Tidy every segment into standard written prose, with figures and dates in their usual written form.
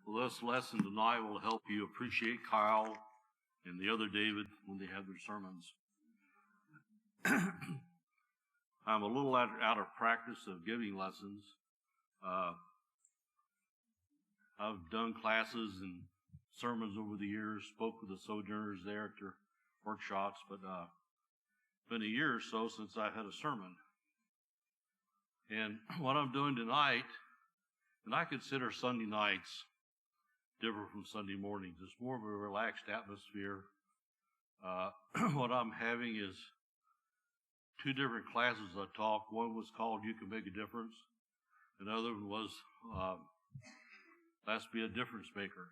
Well, this lesson tonight will help you appreciate Kyle and the other David when they have their sermons. I'm a little out of practice of giving lessons. I've done classes and sermons over the years, spoke with the sojourners there at their workshops, but it's been a year or so since I've had a sermon. And what I'm doing tonight, and I consider Sunday nights different from Sunday mornings. It's more of a relaxed atmosphere. What I'm having is two different classes I taught. One was called You Can Make a Difference. Another one was Let's Be a Difference Maker.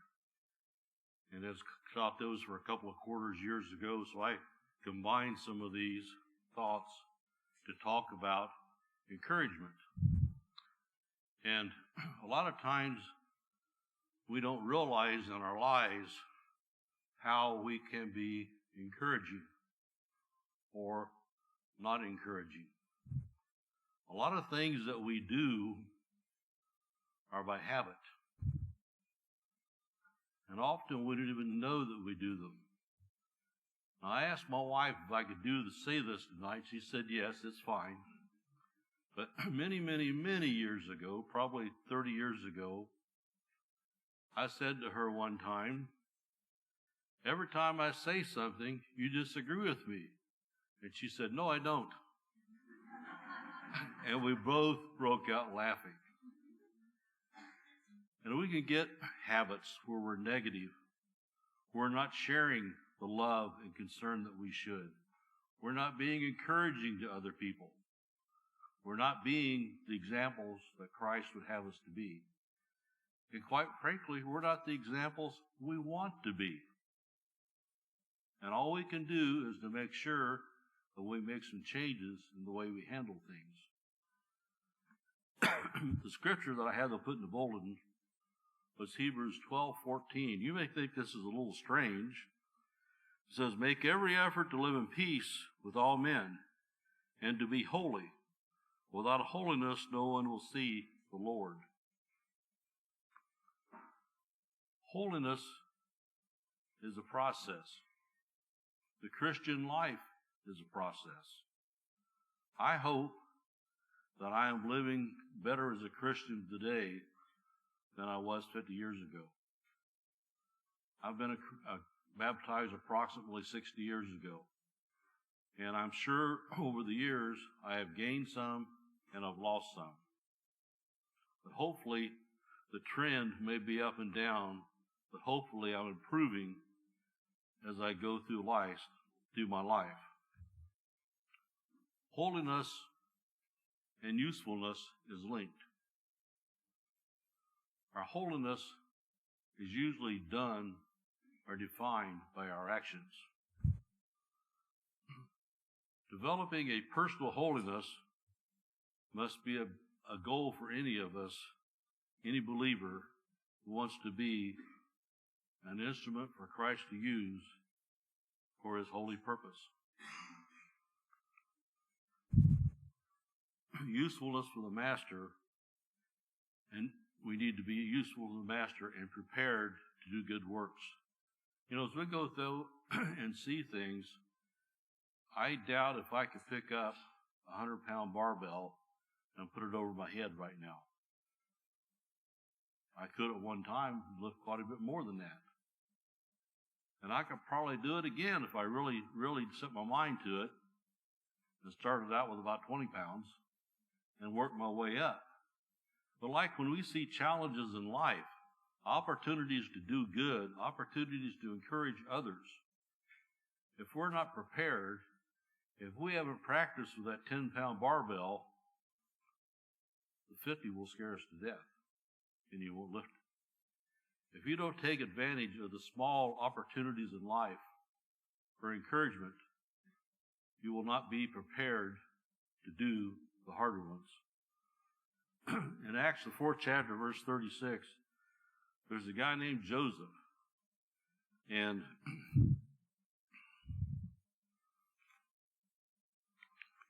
And I taught those for a couple of quarters years ago, so I combined some of these thoughts to talk about encouragement. And a lot of times we don't realize in our lives how we can be encouraging or not encouraging. A lot of things that we do are by habit. And often we don't even know that we do them. Now, I asked my wife if I could say this tonight. She said, yes, it's fine. But many, many, many years ago, probably 30 years ago, I said to her one time, every time I say something, you disagree with me. And she said, no, I don't. And we both broke out laughing. And we can get habits where we're negative. We're not sharing the love and concern that we should. We're not being encouraging to other people. We're not being the examples that Christ would have us to be. And quite frankly, we're not the examples we want to be. And all we can do is to make sure that we make some changes in the way we handle things. The scripture that I had to put in the bulletin was Hebrews 12:14. You may think this is a little strange. It says, make every effort to live in peace with all men and to be holy. Without holiness, no one will see the Lord. Holiness is a process. The Christian life is a process. I hope that I am living better as a Christian today than I was 50 years ago. I've been baptized approximately 60 years ago. And I'm sure over the years I have gained some and I've lost some. But hopefully the trend may be up and down, but hopefully I'm improving as I go through my life. Holiness and usefulness is linked. Our holiness is usually done or defined by our actions. Developing a personal holiness must be a goal for any of us, any believer who wants to be an instrument for Christ to use for his holy purpose. Usefulness for the master, and we need to be useful to the master and prepared to do good works. You know, as we go through and see things, I doubt if I could pick up a 100-pound barbell and put it over my head right now. I could at one time lift quite a bit more than that. And I could probably do it again if I really, really set my mind to it and started out with about 20 pounds and worked my way up. But like when we see challenges in life, opportunities to do good, opportunities to encourage others, if we're not prepared, if we haven't practiced with that 10-pound barbell, the 50 will scare us to death, and you won't lift it. If you don't take advantage of the small opportunities in life for encouragement, you will not be prepared to do the harder ones. In Acts, the 4th chapter, verse 36, there's a guy named Joseph. And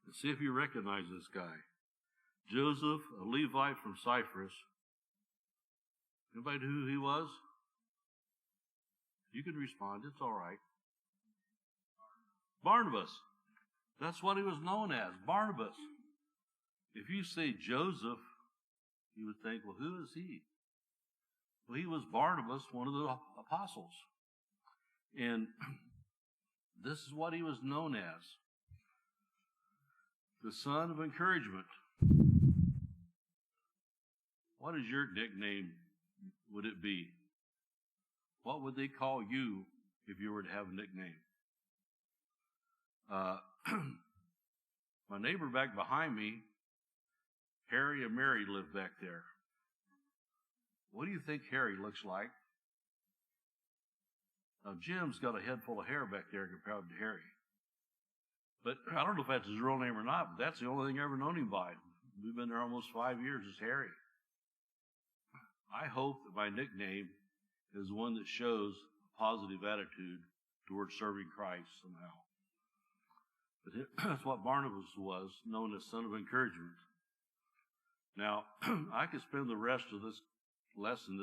let's see if you recognize this guy. Joseph, a Levite from Cyprus. Anybody knew who he was? You can respond. It's all right. Barnabas. That's what he was known as, Barnabas. If you say Joseph, you would think, well, who is he? Well, he was Barnabas, one of the apostles. And this is what he was known as, the son of encouragement. What is your nickname, would it be? What would they call you if you were to have a nickname? My neighbor back behind me, Harry and Mary, live back there. What do you think Harry looks like? Now, Jim's got a head full of hair back there compared to Harry. But I don't know if that's his real name or not, but that's the only thing I've ever known him by. We've been there almost 5 years, is Harry. I hope that my nickname is one that shows a positive attitude towards serving Christ somehow. But that's what Barnabas was, known as son of encouragement. Now, I could spend the rest of this lesson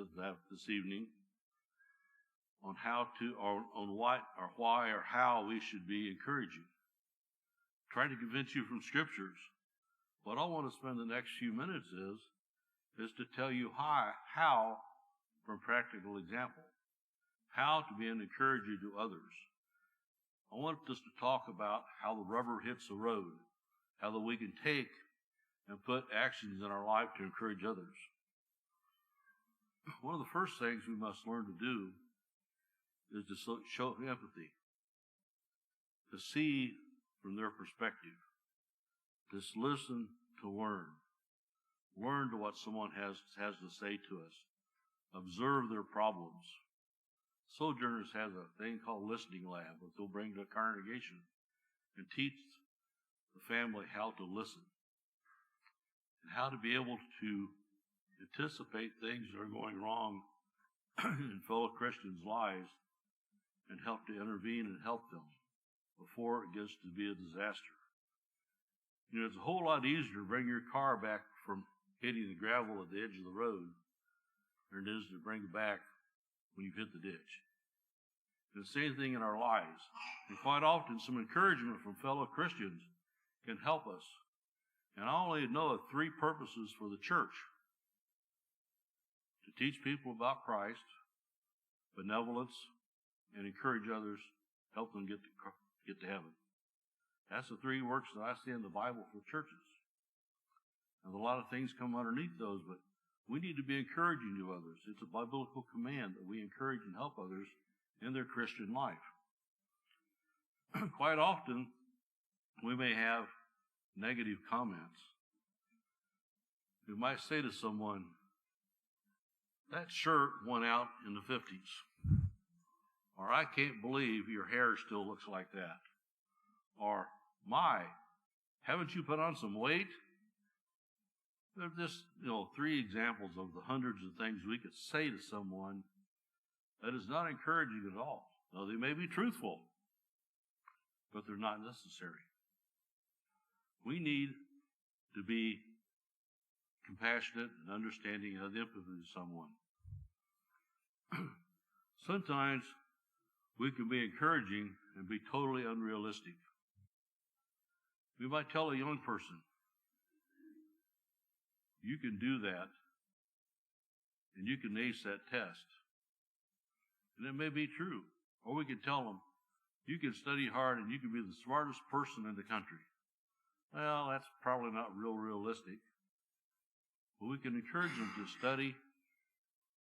this evening on how to, or on what, or why, or how we should be encouraging. Trying to convince you from scriptures. What I want to spend the next few minutes is to tell you how, from practical example, how to be an encourager to others. I want us to talk about how the rubber hits the road, how that we can take and put actions in our life to encourage others. One of the first things we must learn to do is to show empathy, to see from their perspective, to listen, to learn to what someone has to say to us, observe their problems. Sojourners has a thing called listening lab that they'll bring to a congregation and teach the family how to listen and how to be able to anticipate things that are going wrong in fellow Christians' lives and help to intervene and help them before it gets to be a disaster. You know, it's a whole lot easier to bring your car back from hitting the gravel at the edge of the road than it is to bring it back when you've hit the ditch. And the same thing in our lives. And quite often, some encouragement from fellow Christians can help us. And I only know of 3 purposes for the church: to teach people about Christ, benevolence, and encourage others, help them get to heaven. That's the 3 works that I see in the Bible for churches. And a lot of things come underneath those, but we need to be encouraging to others. It's a biblical command that we encourage and help others in their Christian life. Quite often, we may have negative comments. We might say to someone, "That shirt went out in the 50s. Or, "I can't believe your hair still looks like that." Or, "My, haven't you put on some weight?" They're just, 3 examples of the hundreds of things we could say to someone that is not encouraging at all. Now, they may be truthful, but they're not necessary. We need to be compassionate and understanding and have empathy to someone. Sometimes we can be encouraging and be totally unrealistic. We might tell a young person, "You can do that, and you can ace that test." And it may be true. Or we can tell them, "You can study hard and you can be the smartest person in the country." Well, that's probably not realistic. But we can encourage them to study.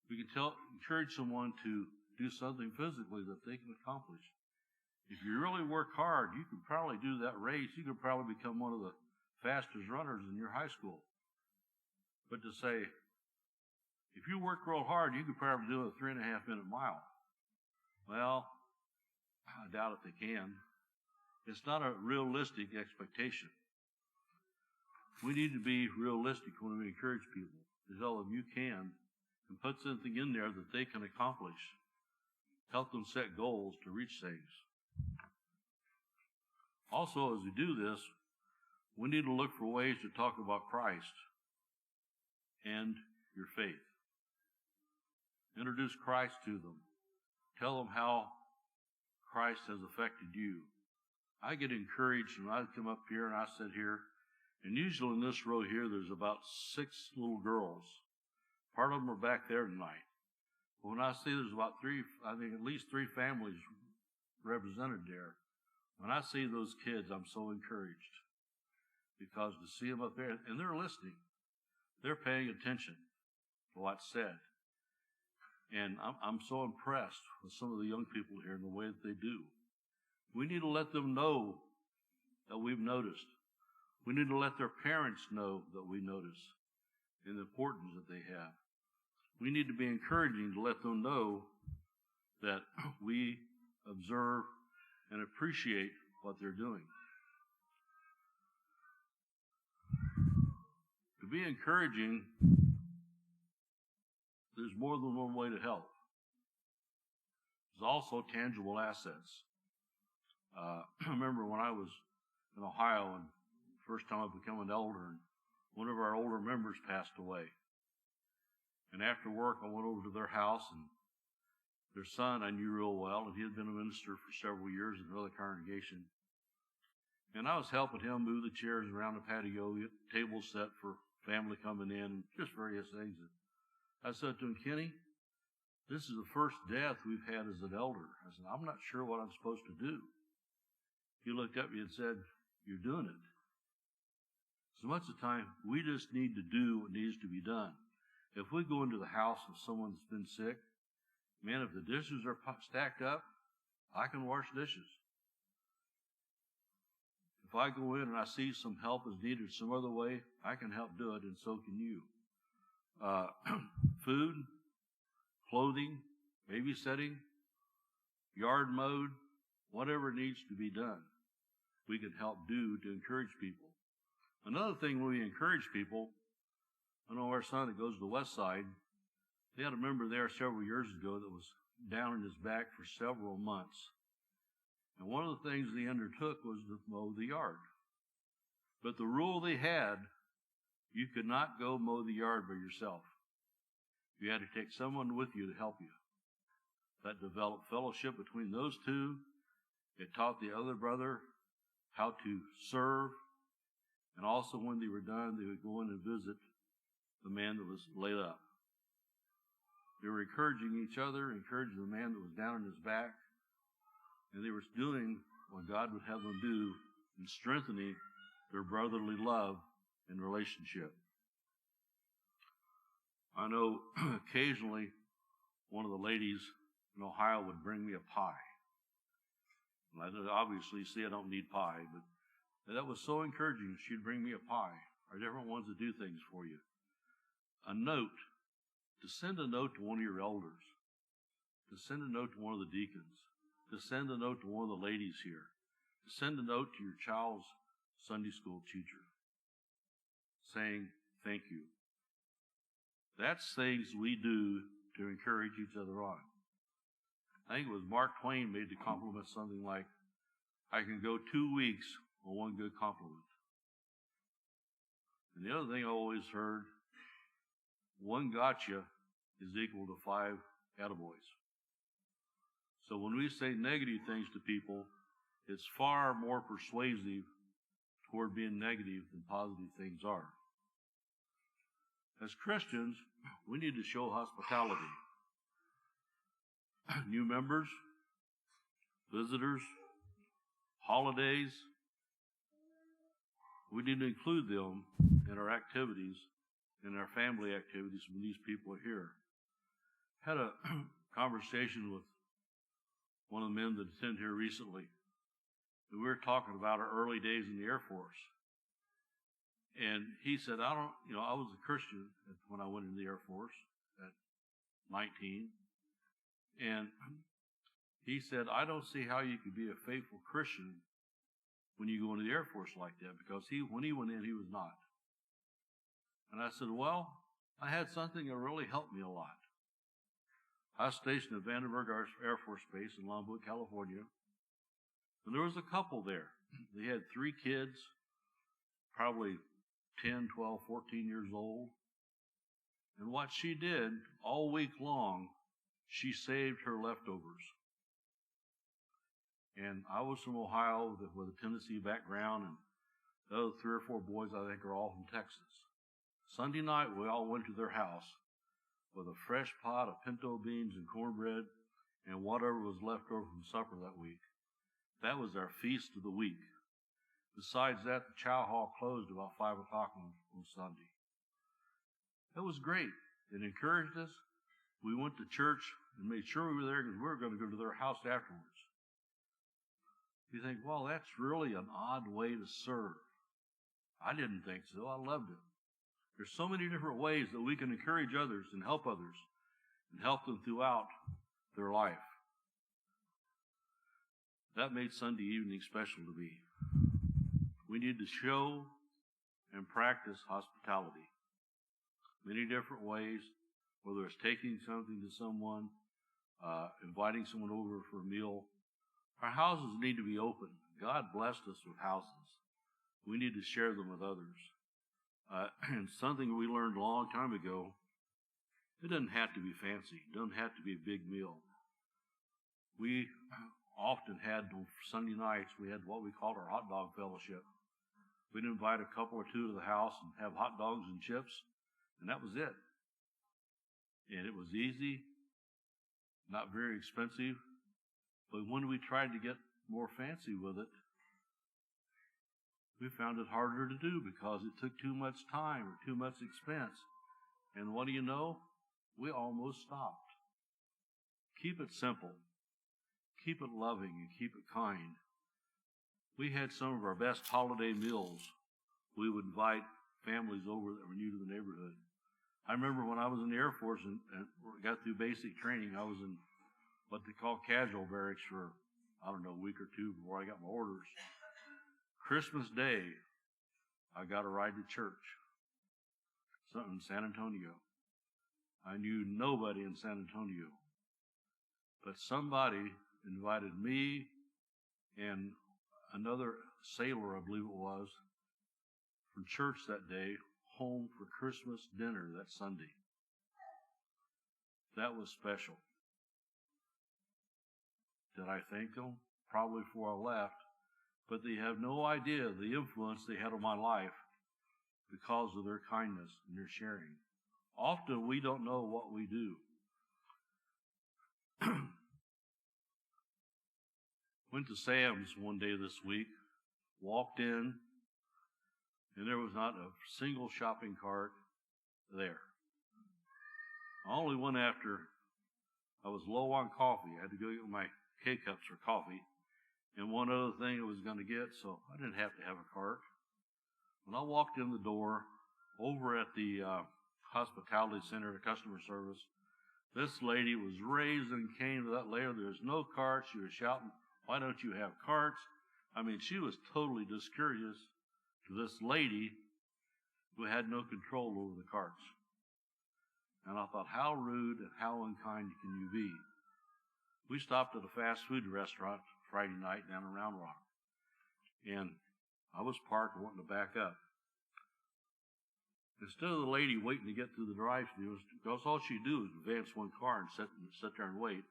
We can encourage someone to do something physically that they can accomplish. If you really work hard, you could probably do that race. You could probably become one of the fastest runners in your high school. But to say, if you work real hard, you could probably do a 3.5-minute mile. Well, I doubt if they can. It's not a realistic expectation. We need to be realistic when we encourage people, to tell them you can, and put something in there that they can accomplish. Help them set goals to reach things. Also, as we do this, we need to look for ways to talk about Christ and your faith. Introduce Christ to them. Tell them how Christ has affected you. I get encouraged when I come up here and I sit here, and usually in this row here there's about 6 little girls. Part of them are back there tonight. But when I see there's about 3, I think at least 3 families represented there, when I see those kids, I'm so encouraged. Because to see them up there, and they're listening. They're paying attention to what's said. And I'm so impressed with some of the young people here and the way that they do. We need to let them know that we've noticed. We need to let their parents know that we notice and the importance that they have. We need to be encouraging to let them know that we observe and appreciate what they're doing. To be encouraging, there's more than one way to help. There's also tangible assets. I remember when I was in Ohio and first time I became an elder, and one of our older members passed away. And after work, I went over to their house, and their son I knew real well, and he had been a minister for several years in another congregation. And I was helping him move the chairs around the patio, table set for family coming in, just various things. And I said to him, Kenny, this is the first death we've had as an elder. I said, I'm not sure what I'm supposed to do. He looked at me and said, you're doing it. So much of the time, we just need to do what needs to be done. If we go into the house of someone that's been sick, man, if the dishes are stacked up, I can wash dishes. If I go in and I see some help is needed some other way, I can help do it, and so can you. Food, clothing, babysitting, yard mowed, whatever needs to be done, we can help do to encourage people. Another thing when we encourage people, I know our son that goes to the west side, they had a member there several years ago that was down in his back for several months. And one of the things they undertook was to mow the yard. But the rule they had, you could not go mow the yard by yourself. You had to take someone with you to help you. That developed fellowship between those two. It taught the other brother how to serve. And also when they were done, they would go in and visit the man that was laid up. They were encouraging each other, encouraging the man that was down on his back. And they were doing what God would have them do in strengthening their brotherly love and relationship. I know occasionally one of the ladies in Ohio would bring me a pie. And I obviously see I don't need pie, but that was so encouraging. She'd bring me a pie, or different ones that do things for you. A note, to send a note to one of your elders, to send a note to one of the deacons, to send a note to one of the ladies here, to send a note to your child's Sunday school teacher, saying thank you. That's things we do to encourage each other on. I think it was Mark Twain made the compliment something like, I can go 2 weeks on one good compliment. And the other thing I always heard, one gotcha is equal to 5 attaboys. So when we say negative things to people, it's far more persuasive toward being negative than positive things are. As Christians, we need to show hospitality. New members, visitors, holidays, we need to include them in our activities, in our family activities when these people are here. Had a conversation with one of the men that attended here recently. We were talking about our early days in the Air Force. And he said, I was a Christian when I went in the Air Force at 19. And he said, I don't see how you could be a faithful Christian when you go into the Air Force like that, because when he went in, he was not. And I said, well, I had something that really helped me a lot. I was stationed at Vandenberg Air Force Base in Longwood, California. And there was a couple there. They had 3 kids, probably 10, 12, 14 years old. And what she did all week long she saved her leftovers. And I was from Ohio with a Tennessee background, and the other 3 or 4 boys I think are all from Texas. Sunday night, we all went to their house with a fresh pot of pinto beans and cornbread and whatever was left over from supper that week. That was our feast of the week. Besides that, the chow hall closed about 5 o'clock on Sunday. That was great. It encouraged us. We went to church and made sure we were there because we were going to go to their house afterwards. You think, well, that's really an odd way to serve. I didn't think so. I loved it. There's so many different ways that we can encourage others and help them throughout their life. That made Sunday evening special to me. We need to show and practice hospitality. Many different ways, whether it's taking something to someone, inviting someone over for a meal. Our houses need to be open. God blessed us with houses. We need to share them with others. And something we learned a long time ago, it doesn't have to be fancy. It doesn't have to be a big meal. We often had, on Sunday nights, we had what we called our hot dog fellowship. We'd invite a couple or two to the house and have hot dogs and chips, and that was it. And it was easy, not very expensive, but when we tried to get more fancy with it, we found it harder to do because it took too much time or too much expense. And what do you know? We almost stopped. Keep it simple. Keep it loving and keep it kind. We had some of our best holiday meals. We would invite families over that were new to the neighborhood. I remember when I was in the Air Force and got through basic training, I was in what they call casual barracks for, a week or two before I got my orders. Christmas Day, I got a ride to church. Something in San Antonio. I knew nobody in San Antonio. But somebody invited me and another sailor, I believe it was, from church that day, home for Christmas dinner that Sunday. That was special. Did I thank them? Probably before I left. But they have no idea the influence they had on my life because of their kindness and their sharing. Often we don't know what we do. Went to Sam's one day this week, walked in, and there was not a single shopping cart there. I only went after I was low on coffee. I had to go get my K-cups for coffee. And one other thing I was going to get, so I didn't have to have a cart. When I walked in the door, over at the hospitality center, the customer service, this lady was raising Cain to that layer. There's no cart. She was shouting, "Why don't you have carts?" I mean, she was totally discourteous to this lady who had no control over the carts. And I thought, how rude and how unkind can you be? We stopped at a fast food restaurant Friday night down in Round Rock. And I was parked wanting to back up. Instead of the lady waiting to get through the drive-thru, because all she'd do is advance one car and sit there and wait,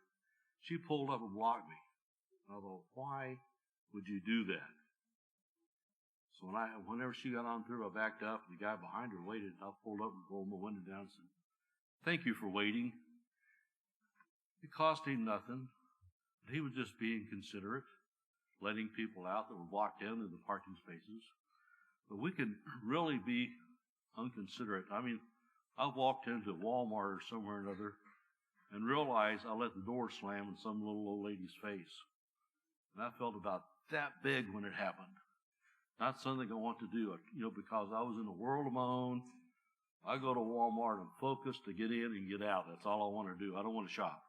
she pulled up and blocked me. And I thought, why would you do that? So whenever she got on through, I backed up, and the guy behind her waited, and I pulled up and rolled my window down and said, "Thank you for waiting." It cost him nothing. He was just being considerate, letting people out that were blocked in the parking spaces. But we can really be unconsiderate. I mean, I've walked into Walmart or somewhere or another and realized I let the door slam in some little old lady's face. And I felt about that big when it happened. Not something I want to do, because I was in a world of my own. I go to Walmart and focus to get in and get out. That's all I want to do. I don't want to shop.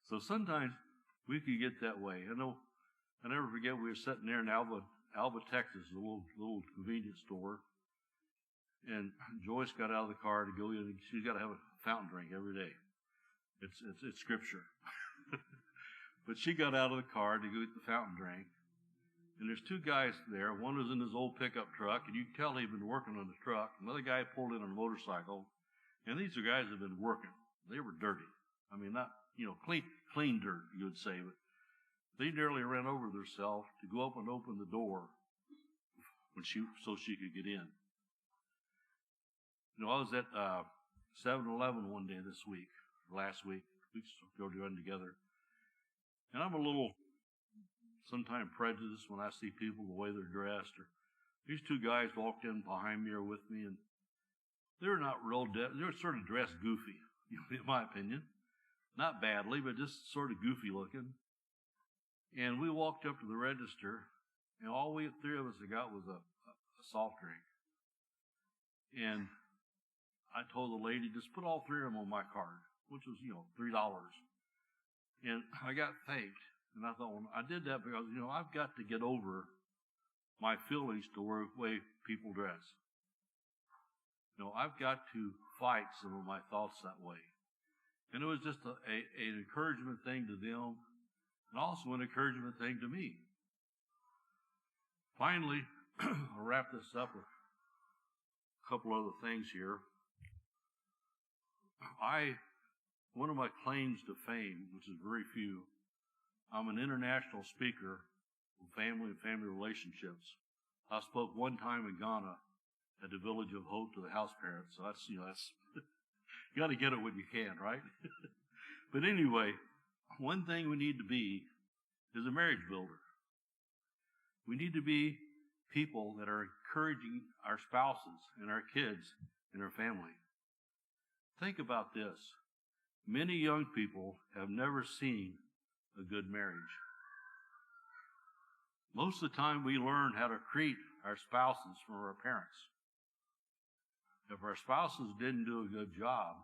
So sometimes we could get that way. I never forget we were sitting there in Alba, Texas, a little convenience store, and Joyce got out of the car to go in. She's got to have a fountain drink every day. It's scripture. But she got out of the car to go get the fountain drink, and there's two guys there. One was in his old pickup truck, and you can tell he'd been working on the truck. Another guy pulled in on a motorcycle, And these are guys that have been working. They were dirty. I mean, not, clean dirt, you would say, but they nearly ran over themselves to go up and open the door so she could get in. I was at 7-Eleven one day this week, last week, weeks ago, running together. And I'm a little, sometimes prejudiced when I see people the way they're dressed. Or these two guys walked in behind me or with me, and they were not real, they were sort of dressed goofy, in my opinion. Not badly, but just sort of goofy looking. And we walked up to the register, and all three of us got was a soft drink. And I told the lady, just put all three of them on my card, which was, $3. And I got thanked. And I thought, well, I did that because, I've got to get over my feelings to the way people dress. I've got to fight some of my thoughts that way. And it was just an encouragement thing to them, and also an encouragement thing to me. Finally, I'll wrap this up with a couple other things here. One of my claims to fame, which is very few, I'm an international speaker on family and family relationships. I spoke one time in Ghana at the Village of Hope to the house parents. So that's you got to get it when you can, right? But anyway, one thing we need to be is a marriage builder. We need to be people that are encouraging our spouses and our kids and our family. Think about this. Many young people have never seen a good marriage. Most of the time we learn how to treat our spouses from our parents. If our spouses didn't do a good job,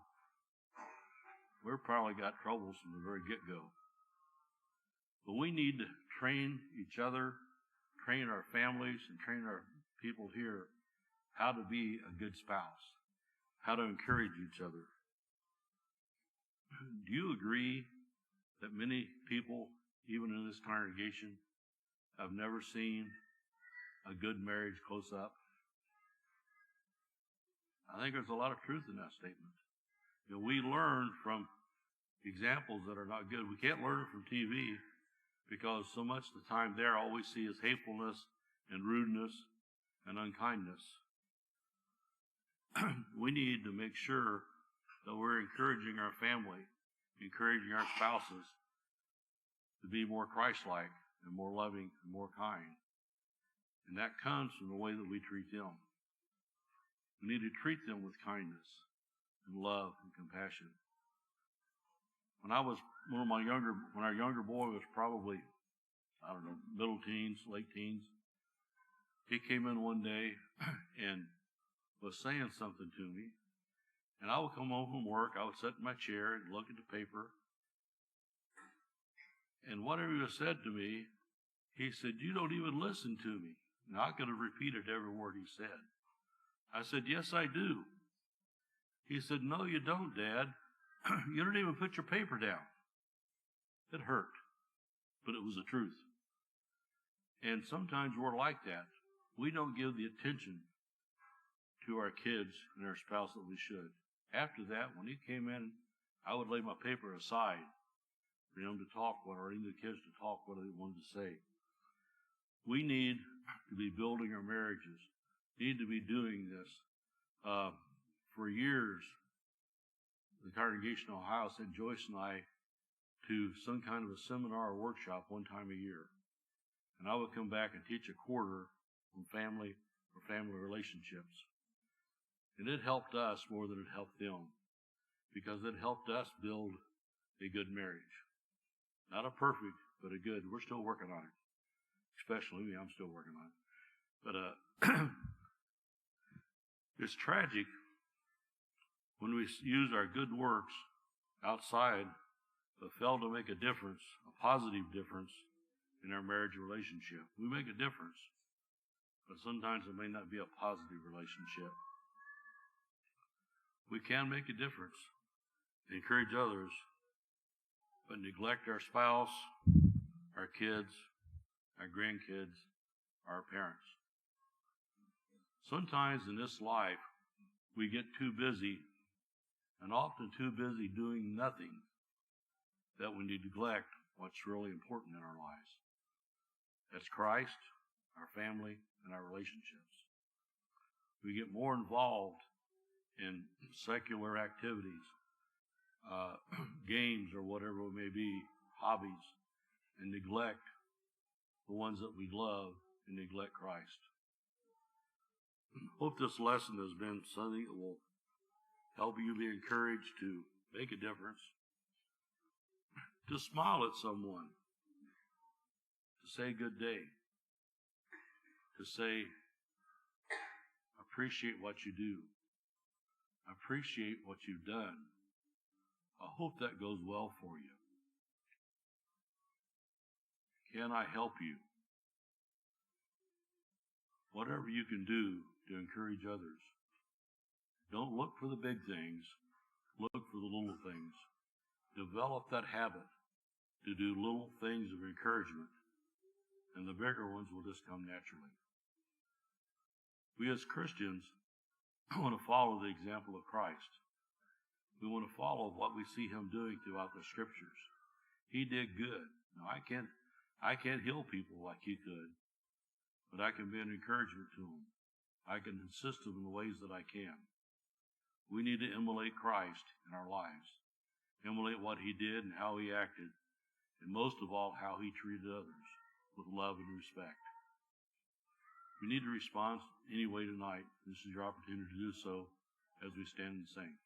we've probably got troubles from the very get-go. But we need to train each other, train our families, and train our people here how to be a good spouse, how to encourage each other. Do you agree that many people, even in this congregation, have never seen a good marriage close up? I think there's a lot of truth in that statement. We learn from examples that are not good. We can't learn it from TV because so much of the time there all we see is hatefulness and rudeness and unkindness. We need to make sure that we're encouraging our family, encouraging our spouses to be more Christ-like and more loving and more kind. And that comes from the way that we treat them. We need to treat them with kindness and love and compassion. When our younger boy was probably, middle teens, late teens, he came in one day and was saying something to me. And I would come home from work, I would sit in my chair and look at the paper. And whatever he said to me, he said, "You don't even listen to me." Now, I could have repeated every word he said. I said, "Yes, I do." He said, "No, you don't, Dad. You don't even put your paper down." It hurt, but it was the truth. And sometimes we're like that. We don't give the attention to our kids and our spouse that we should. After that, when he came in, I would lay my paper aside for him to talk, or any of the kids to talk what they wanted to say. We need to be building our marriages. Need to be doing this. For years, the congregation in Ohio sent Joyce and I to some kind of a seminar or workshop one time a year. And I would come back and teach a quarter on family or family relationships. And it helped us more than it helped them, because it helped us build a good marriage. Not a perfect, but a good. We're still working on it. Especially me, I'm still working on it. But it's tragic when we use our good works outside but fail to make a difference, a positive difference, in our marriage relationship. We make a difference, but sometimes it may not be a positive relationship. We can make a difference, encourage others, but neglect our spouse, our kids, our grandkids, our parents. Sometimes in this life, we get too busy and often too busy doing nothing that we neglect what's really important in our lives. That's Christ, our family, and our relationships. We get more involved in secular activities, games or whatever it may be, hobbies, and neglect the ones that we love and neglect Christ. Hope this lesson has been something that will help you be encouraged to make a difference, to smile at someone, to say good day, to say appreciate what you do, appreciate what you've done. I hope that goes well for you. Can I help you? Whatever you can do to encourage others. Don't look for the big things. Look for the little things. Develop that habit to do little things of encouragement, and the bigger ones will just come naturally. We as Christians want to follow the example of Christ. We want to follow what we see him doing throughout the scriptures. He did good. Now, I can't heal people like he could, but I can be an encouragement to them. I can assist them in the ways that I can. We need to emulate Christ in our lives, emulate what he did and how he acted, and most of all, how he treated others with love and respect. If you need to respond anyway tonight, this is your opportunity to do so as we stand and sing.